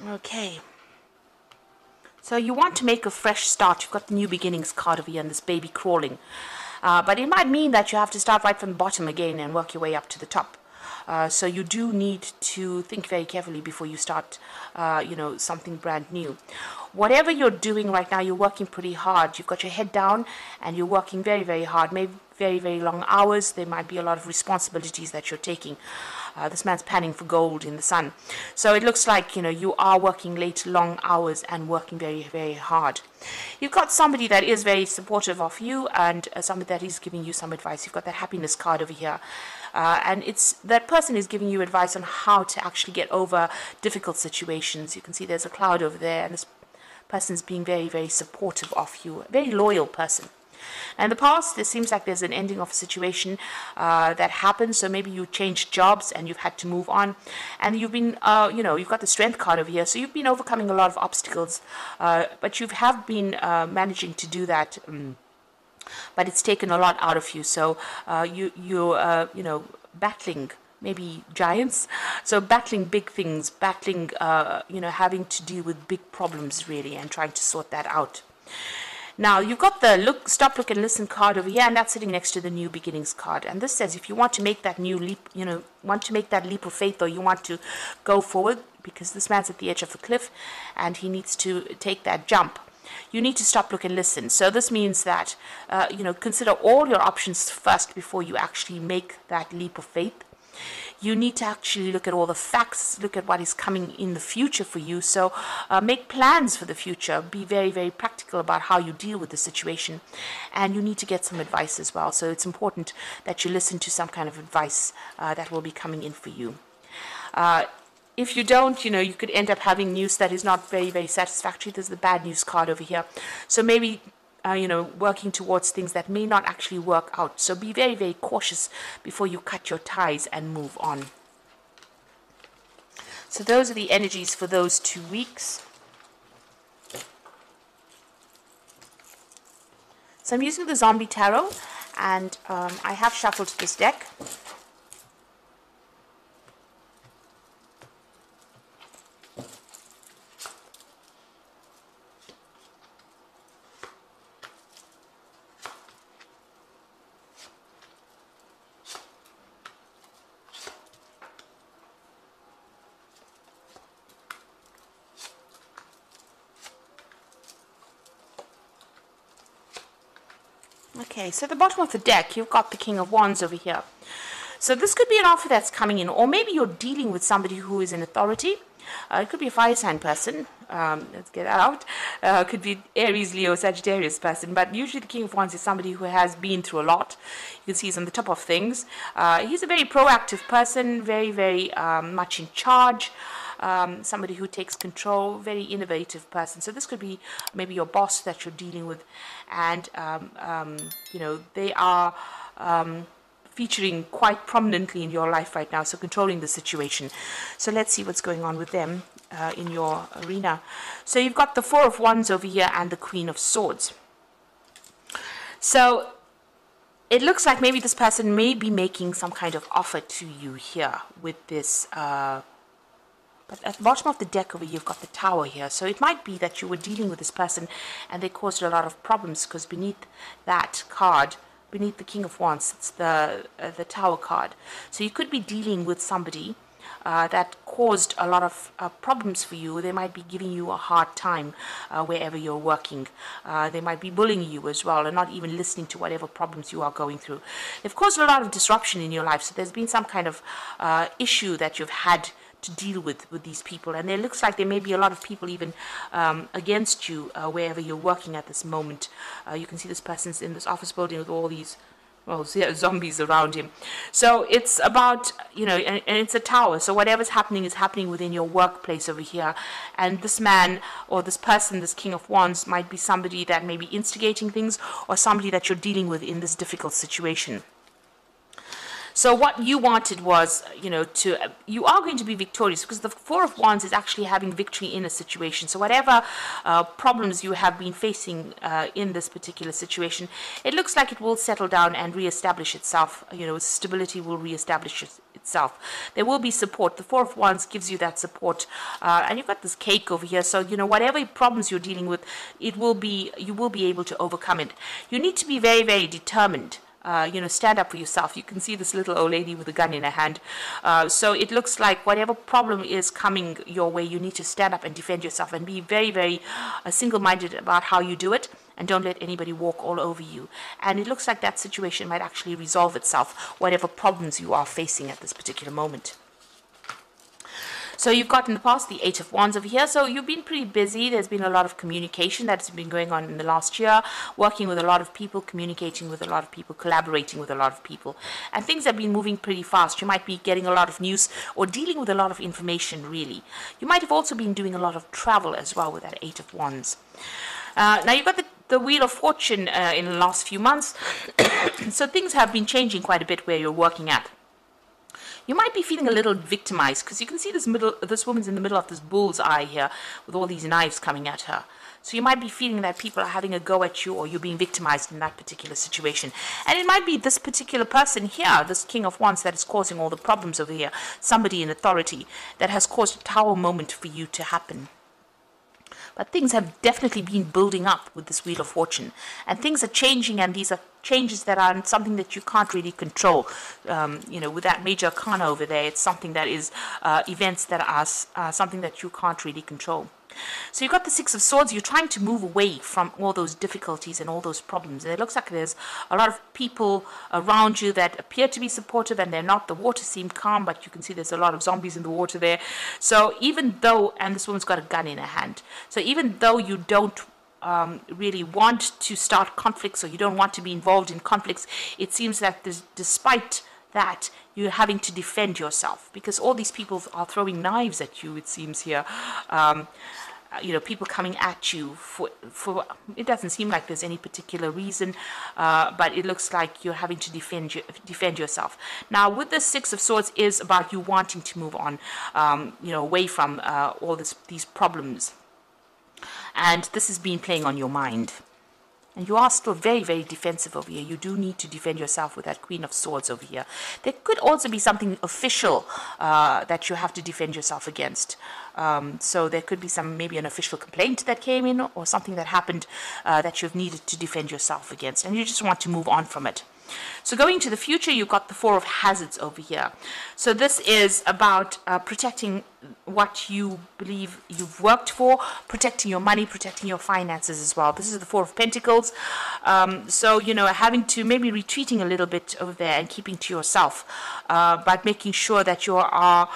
Okay. So you want to make a fresh start. You've got the new beginnings card over here and this baby crawling. But it might mean that you have to start right from the bottom again and work your way up to the top. So you do need to think very carefully before you start, something brand new. Whatever you're doing right now, you're working pretty hard. You've got your head down and you're working very, very hard, maybe very, very long hours. There might be a lot of responsibilities that you're taking. This man's panning for gold in the sun. So it looks like, you are working late, long hours and working very, very hard. You've got somebody that is very supportive of you and somebody that is giving you some advice. You've got that happiness card over here. And it's that person is giving you advice on how to actually get over difficult situations. You can see there's a cloud over there and this person's being very, very supportive of you. A very loyal person. In the past, it seems like there's an ending of a situation that happened. So maybe you changed jobs and you've had to move on. And you've been, you've got the strength card over here. So you've been overcoming a lot of obstacles. But you have been managing to do that. But it's taken a lot out of you. So you're battling maybe giants. So battling big things, battling, having to deal with big problems really and trying to sort that out. Now, you've got the stop, look, and listen card over here, and that's sitting next to the new beginnings card. And this says if you want to make that new leap, want to make that leap of faith, or you want to go forward, because this man's at the edge of a cliff, and he needs to take that jump. You need to stop, look, and listen. So this means that, consider all your options first before you actually make that leap of faith. You need to actually look at all the facts, look at what is coming in the future for you. So make plans for the future. Be very, very practical about how you deal with the situation. And you need to get some advice as well. So it's important that you listen to some kind of advice that will be coming in for you. If you don't, you could end up having news that is not very, very satisfactory. There's the bad news card over here. So maybe working towards things that may not actually work out. So be very, very cautious before you cut your ties and move on. So those are the energies for those 2 weeks. So I'm using the Zombie Tarot, and I have shuffled this deck. Okay, so at the bottom of the deck, you've got the King of Wands over here. So this could be an offer that's coming in, or maybe you're dealing with somebody who is in authority. It could be a fire sign person. Let's get that out. Could be Aries, Leo, Sagittarius person. But usually the King of Wands is somebody who has been through a lot. You can see he's on the top of things. He's a very proactive person, very, very much in charge. Somebody who takes control, very innovative person. So this could be maybe your boss that you're dealing with, and they are featuring quite prominently in your life right now, so controlling the situation. So let's see what's going on with them in your arena. So you've got the Four of Wands over here and the Queen of Swords. So it looks like maybe this person may be making some kind of offer to you here with this but at the bottom of the deck over here, you've got the Tower here. So it might be that you were dealing with this person and they caused a lot of problems, because beneath that card, beneath the King of Wands, it's the Tower card. So you could be dealing with somebody that caused a lot of problems for you. They might be giving you a hard time wherever you're working. They might be bullying you as well and not even listening to whatever problems you are going through. They've caused a lot of disruption in your life. So there's been some kind of issue that you've had to deal with these people, and it looks like there may be a lot of people even against you wherever you're working at this moment. You can see this person's in this office building with all these zombies around him. So it's about, and it's a tower, so whatever's happening is happening within your workplace over here. And this man or this person, this King of Wands, might be somebody that may be instigating things, or somebody that you're dealing with in this difficult situation. So what you wanted was, you are going to be victorious, because the Four of Wands is actually having victory in a situation. So whatever problems you have been facing in this particular situation, it looks like it will settle down and reestablish itself. Stability will reestablish itself. There will be support. The Four of Wands gives you that support. And you've got this cake over here. So, whatever problems you're dealing with, you will be able to overcome it. You need to be very, very determined. Stand up for yourself. You can see this little old lady with a gun in her hand. So it looks like whatever problem is coming your way, you need to stand up and defend yourself and be very, very single-minded about how you do it, and don't let anybody walk all over you. And it looks like that situation might actually resolve itself, whatever problems you are facing at this particular moment. So you've got in the past the Eight of Wands over here. So you've been pretty busy. There's been a lot of communication that's been going on in the last year, working with a lot of people, communicating with a lot of people, collaborating with a lot of people. And things have been moving pretty fast. You might be getting a lot of news or dealing with a lot of information, really. You might have also been doing a lot of travel as well with that Eight of Wands. Now you've got the Wheel of Fortune in the last few months. So things have been changing quite a bit where you're working at. You might be feeling a little victimized because you can see this woman's in the middle of this bull's eye here with all these knives coming at her. So you might be feeling that people are having a go at you, or you're being victimized in that particular situation. And it might be this particular person here, this King of Wands, that is causing all the problems over here. Somebody in authority that has caused a tower moment for you to happen. But things have definitely been building up with this Wheel of Fortune. And things are changing, and these are changes that are something that you can't really control. With that Major Arcana over there, it's something that is events that are something that you can't really control. So you've got the Six of Swords. You're trying to move away from all those difficulties and all those problems. And it looks like there's a lot of people around you that appear to be supportive, and they're not. The water seemed calm, but you can see there's a lot of zombies in the water there. So even though, and this woman's got a gun in her hand, so even though you don't really want to start conflicts, or you don't want to be involved in conflicts, it seems that despite that, you're having to defend yourself, because all these people are throwing knives at you, it seems here. People coming at you for it doesn't seem like there's any particular reason, but it looks like you're having to defend yourself. Now, with the Six of Swords is about you wanting to move on, away from all these problems, and this has been playing on your mind. And you are still very, very defensive over here. You do need to defend yourself with that Queen of Swords over here. There could also be something official that you have to defend yourself against. So there could be maybe an official complaint that came in, or something that happened that you've needed to defend yourself against. And you just want to move on from it. So going to the future, you've got the Four of Hazards over here. So this is about protecting what you believe you've worked for, protecting your money, protecting your finances as well. This is the Four of Pentacles. So, having to maybe retreating a little bit over there and keeping to yourself, but making sure that you are,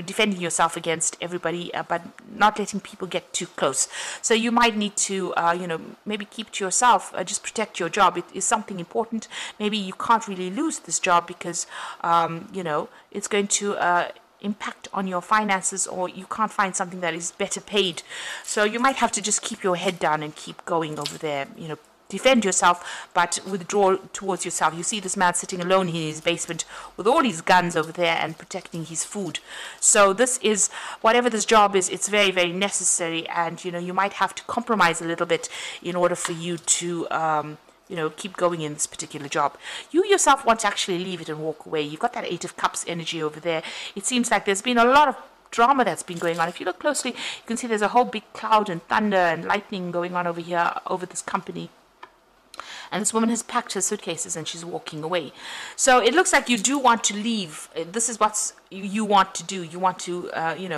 defending yourself against everybody, but not letting people get too close. So you might need to, maybe keep to yourself, just protect your job. It is something important. Maybe you can't really lose this job because, it's going to impact on your finances, or you can't find something that is better paid. So you might have to just keep your head down and keep going over there, defend yourself, but withdraw towards yourself. You see this man sitting alone in his basement with all his guns over there and protecting his food. So this is, whatever this job is, it's very, very necessary, and you might have to compromise a little bit in order for you to keep going in this particular job. You yourself want to actually leave it and walk away. You've got that Eight of Cups energy over there. It seems like there's been a lot of drama that's been going on. If you look closely, you can see there's a whole big cloud and thunder and lightning going on over here, over this company. And this woman has packed her suitcases and she's walking away. So it looks like you do want to leave. This is what you want to do. You want to,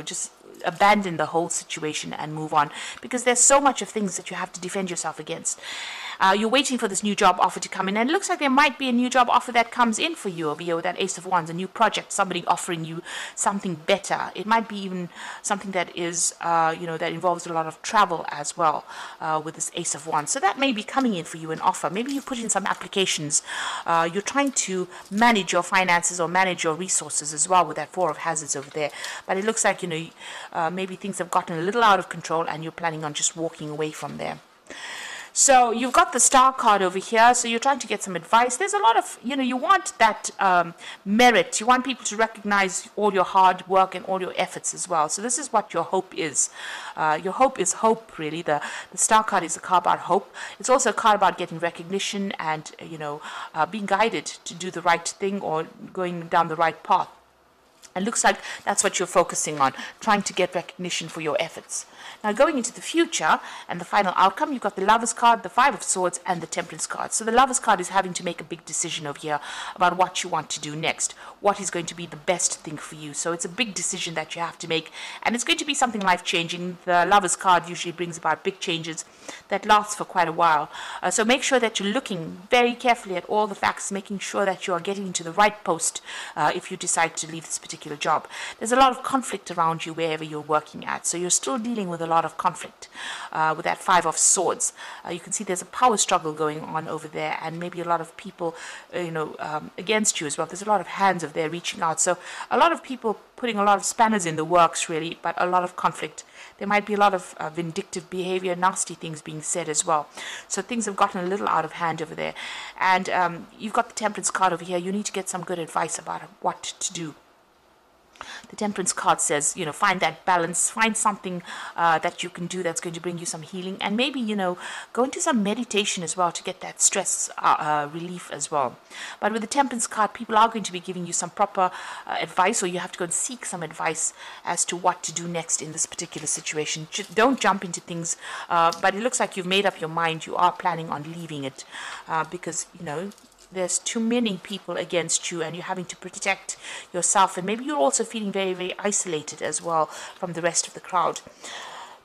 just abandon the whole situation and move on, because there's so much of things that you have to defend yourself against. You're waiting for this new job offer to come in, and it looks like there might be a new job offer that comes in for you over here with that Ace of Wands, a new project, somebody offering you something better. It might be even something that is, that involves a lot of travel as well with this Ace of Wands. So that may be coming in for you, an offer. Maybe you put in some applications. You're trying to manage your finances or manage your resources as well with that Four of Hazards over there. But it looks like, maybe things have gotten a little out of control and you're planning on just walking away from there. So you've got the star card over here, so you're trying to get some advice. There's a lot of, you want that merit. You want people to recognize all your hard work and all your efforts as well. So this is what your hope is. Your hope is hope, really. The star card is a card about hope. It's also a card about getting recognition and, being guided to do the right thing or going down the right path. And looks like that's what you're focusing on, trying to get recognition for your efforts. Now, going into the future and the final outcome, you've got the Lovers card, the Five of Swords, and the Temperance card. So the Lovers card is having to make a big decision over here about what you want to do next, what is going to be the best thing for you. So it's a big decision that you have to make, and it's going to be something life-changing. The Lovers card usually brings about big changes that last for quite a while. So make sure that you're looking very carefully at all the facts, making sure that you are getting into the right post if you decide to leave this particular job. There's a lot of conflict around you wherever you're working at, so you're still dealing with a lot of conflict with that Five of Swords. You can see there's a power struggle going on over there, and maybe a lot of people against you as well. There's a lot of hands over there reaching out, so a lot of people putting a lot of spanners in the works, really, but a lot of conflict. There might be a lot of vindictive behavior, nasty things being said as well. So things have gotten a little out of hand over there. And you've got the Temperance card over here. You need to get some good advice about what to do. The Temperance card says, find that balance, find something that you can do that's going to bring you some healing, and maybe, go into some meditation as well to get that stress relief as well. But with the Temperance card, people are going to be giving you some proper advice, or you have to go and seek some advice as to what to do next in this particular situation. Don't jump into things, but it looks like you've made up your mind. You are planning on leaving it because, there's too many people against you, and you're having to protect yourself, and maybe you're also feeling very, very isolated as well from the rest of the crowd.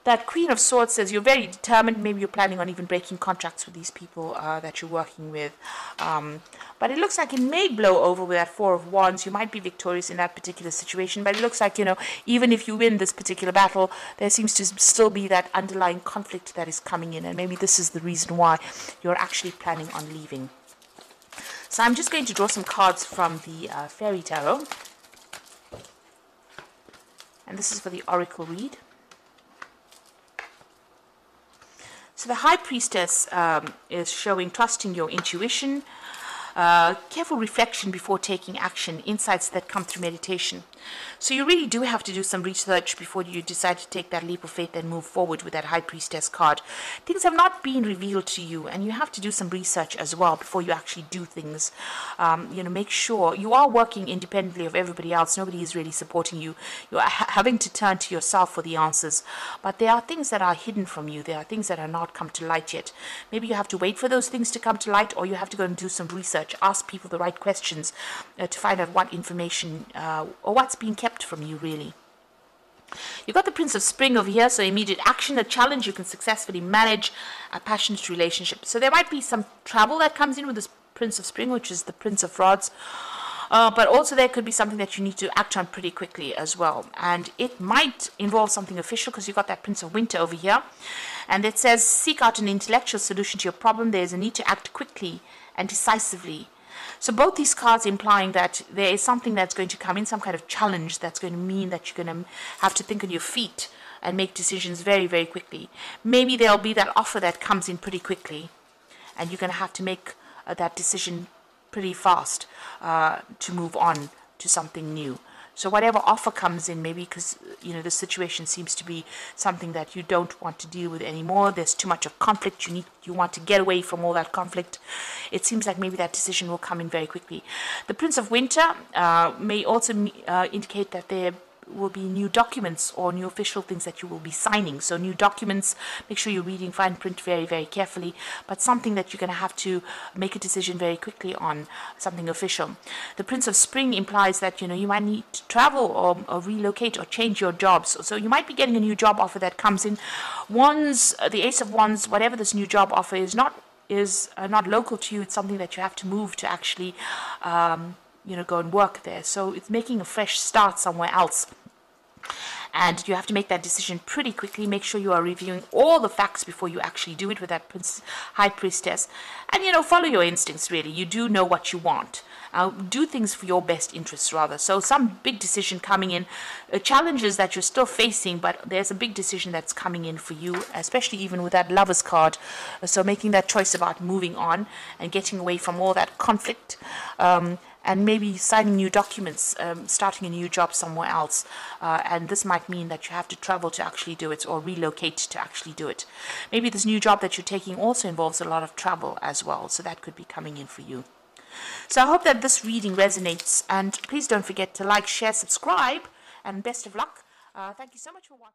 That Queen of Swords says you're very determined. Maybe you're planning on even breaking contracts with these people that you're working with. But it looks like it may blow over with that Four of Wands. You might be victorious in that particular situation, but it looks like, even if you win this particular battle, there seems to still be that underlying conflict that is coming in, and maybe this is the reason why you're actually planning on leaving. So I'm just going to draw some cards from the Fairy Tarot. And this is for the Oracle read. So the High Priestess is showing trusting your intuition, careful reflection before taking action, insights that come through meditation. So you really do have to do some research before you decide to take that leap of faith and move forward with that High Priestess card. Things have not been revealed to you, and you have to do some research as well before you actually do things. Make sure you are working independently of everybody else. Nobody is really supporting you. You're having to turn to yourself for the answers. But there are things that are hidden from you. There are things that are not come to light yet. Maybe you have to wait for those things to come to light, or you have to go and do some research. Ask people the right questions to find out what information or what's being kept from you, really. You've got the Prince of Spring over here, so immediate action, a challenge you can successfully manage, a passionate relationship. So there might be some travel that comes in with this Prince of Spring, which is the Prince of Rods. But also there could be something that you need to act on pretty quickly as well. And it might involve something official, because you've got that Prince of Winter over here. And it says, seek out an intellectual solution to your problem. There's a need to act quickly and decisively. So both these cards implying that there is something that's going to come in, some kind of challenge that's going to mean that you're going to have to think on your feet and make decisions very, very quickly. Maybe there'll be that offer that comes in pretty quickly, and you're going to have to make that decision pretty fast to move on to something new. So whatever offer comes in, maybe because, the situation seems to be something that you don't want to deal with anymore. There's too much of conflict. You want to get away from all that conflict. It seems like maybe that decision will come in very quickly. The Prince of Winter may also indicate that there will be new documents or new official things that you will be signing. So new documents, make sure you're reading fine print very, very carefully, but something that you're going to have to make a decision very quickly on, something official. The Prince of Spring implies that, you might need to travel or relocate or change your jobs. So you might be getting a new job offer that comes in. Wands, the Ace of Wands, whatever this new job offer is not local to you. It's something that you have to move to actually, go and work there. So it's making a fresh start somewhere else. And you have to make that decision pretty quickly. Make sure you are reviewing all the facts before you actually do it with that High Priestess. And, follow your instincts, really. You do know what you want. do things for your best interests rather. So some big decision coming in, challenges that you're still facing, but there's a big decision that's coming in for you, especially even with that Lover's card. So making that choice about moving on and getting away from all that conflict, and maybe signing new documents, starting a new job somewhere else. And this might mean that you have to travel to actually do it, or relocate to actually do it. Maybe this new job that you're taking also involves a lot of travel as well, so that could be coming in for you. So I hope that this reading resonates, and please don't forget to like, share, subscribe, and best of luck. Thank you so much for watching.